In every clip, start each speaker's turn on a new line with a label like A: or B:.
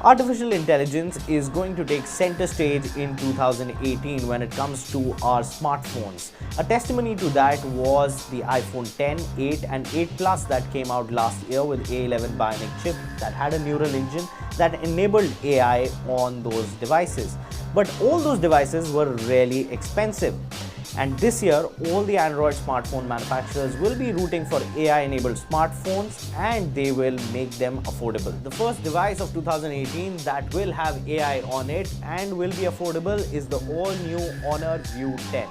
A: Artificial intelligence is going to take center stage in 2018 when it comes to our smartphones. A testimony to that was the iPhone 10, 8 and 8 Plus that came out last year with A11 Bionic chip that had a neural engine that enabled AI on those devices. But all those devices were really expensive. And this year, all the Android smartphone manufacturers will be rooting for AI-enabled smartphones and they will make them affordable. The first device of 2018 that will have AI on it and will be affordable is the all-new Honor View 10.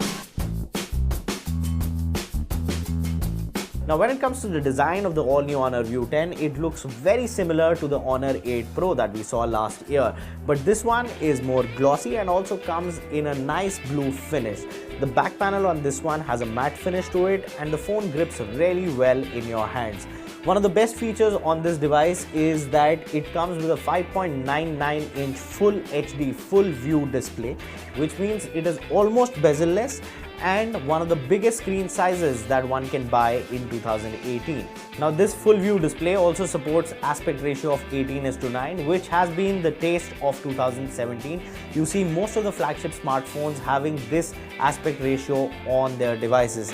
A: Now when it comes to the design of the all-new Honor View 10, it looks very similar to the Honor 8 Pro that we saw last year. But this one is more glossy and also comes in a nice blue finish. The back panel on this one has a matte finish to it and the phone grips really well in your hands. One of the best features on this device is that it comes with a 5.99-inch Full HD Full View display, which means it is almost bezel-less and one of the biggest screen sizes that one can buy in 2018. Now this full view display also supports aspect ratio of 18:9, which has been the taste of 2017. You see most of the flagship smartphones having this aspect ratio on their devices.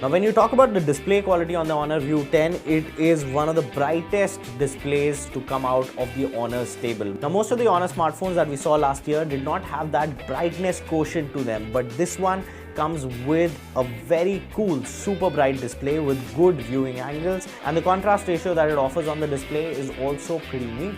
A: Now when you talk about the display quality on the Honor View 10, it is one of the brightest displays to come out of the Honor stable. Now most of the Honor smartphones that we saw last year did not have that brightness quotient to them, but this one comes with a very cool super bright display with good viewing angles, and the contrast ratio that it offers on the display is also pretty neat.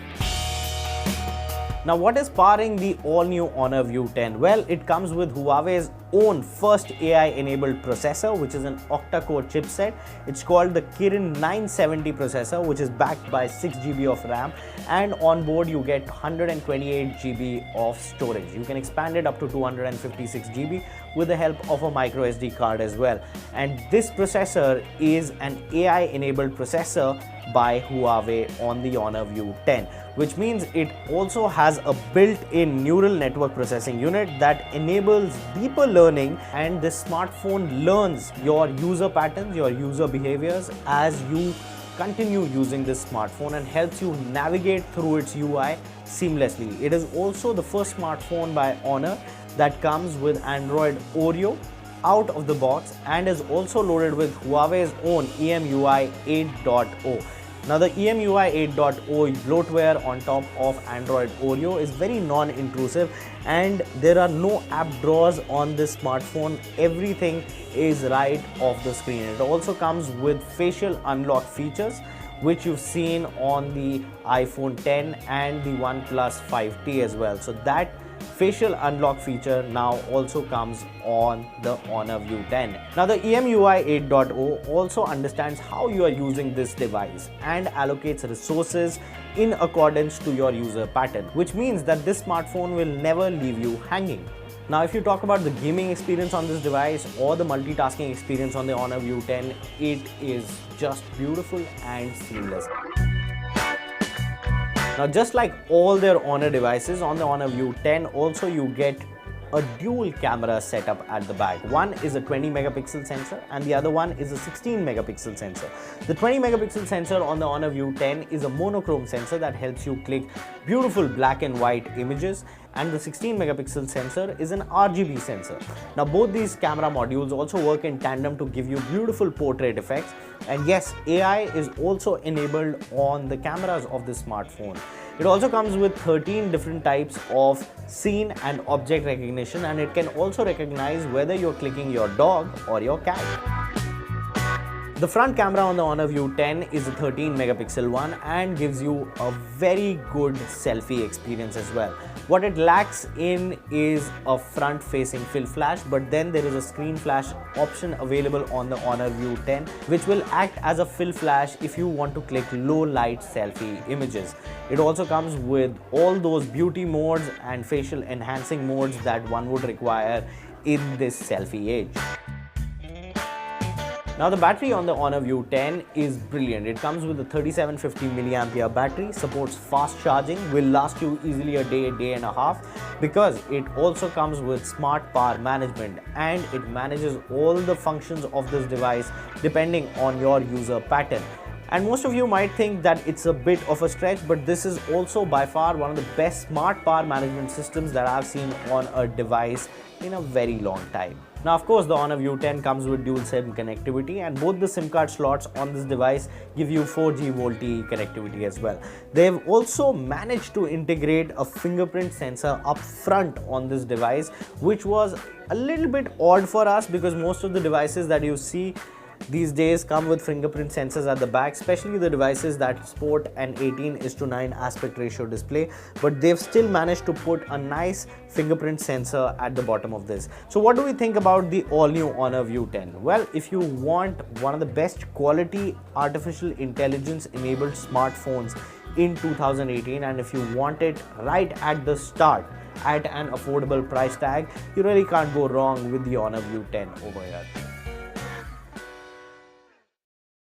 A: Now what is powering the all-new Honor View 10? Well, it comes with Huawei's own first AI-enabled processor, which is an octa-core chipset. It's called the Kirin 970 processor, which is backed by 6 GB of RAM, and on board you get 128 GB of storage. You can expand it up to 256 GB with the help of a micro SD card as well. And this processor is an AI-enabled processor by Huawei on the Honor View 10, which means it also has a built-in neural network processing unit that enables deeper learning, and this smartphone learns your user patterns, your user behaviors as you continue using this smartphone and helps you navigate through its UI seamlessly. It is also the first smartphone by Honor that comes with Android Oreo out of the box and is also loaded with Huawei's own EMUI 8.0. Now the EMUI 8.0 bloatware on top of Android Oreo is very non-intrusive and there are no app drawers on this smartphone. Everything is right off the screen. It also comes with facial unlock features, which you've seen on the iPhone 10 and the OnePlus 5T as well. So that facial unlock feature now also comes on the Honor View 10. Now the EMUI 8.0 also understands how you are using this device and allocates resources in accordance to your user pattern, which means that this smartphone will never leave you hanging. Now if you talk about the gaming experience on this device or the multitasking experience on the Honor View 10, it is just beautiful and seamless. Now just like all their Honor devices, on the Honor View 10 also you get a dual camera setup at the back. One is a 20 megapixel sensor and the other one is a 16 megapixel sensor. The 20 megapixel sensor on the Honor View 10 is a monochrome sensor that helps you click beautiful black and white images, and the 16 megapixel sensor is an RGB sensor. Now both these camera modules also work in tandem to give you beautiful portrait effects, and yes, AI is also enabled on the cameras of this smartphone. It also comes with 13 different types of scene and object recognition, and it can also recognize whether you're clicking your dog or your cat. The front camera on the Honor View 10 is a 13 megapixel one and gives you a very good selfie experience as well. What it lacks in is a front facing fill flash, but then there is a screen flash option available on the Honor View 10, which will act as a fill flash if you want to click low light selfie images. It also comes with all those beauty modes and facial enhancing modes that one would require in this selfie age. Now the battery on the Honor View 10 is brilliant. It comes with a 3750 mAh battery, supports fast charging, will last you easily a day and a half, because it also comes with smart power management and it manages all the functions of this device depending on your user pattern. And most of you might think that it's a bit of a stretch, but this is also by far one of the best smart power management systems that I've seen on a device in a very long time. Now, of course, the Honor View 10 comes with dual SIM connectivity, and both the SIM card slots on this device give you 4G VoLTE connectivity as well. They've also managed to integrate a fingerprint sensor up front on this device, which was a little bit odd for us because most of the devices that you see these days come with fingerprint sensors at the back, especially the devices that sport an 18:9 aspect ratio display, but they've still managed to put a nice fingerprint sensor at the bottom of this. So what do we think about the all-new Honor View 10? Well, if you want one of the best quality artificial intelligence enabled smartphones in 2018, and if you want it right at the start at an affordable price tag, you really can't go wrong with the Honor View 10 over here.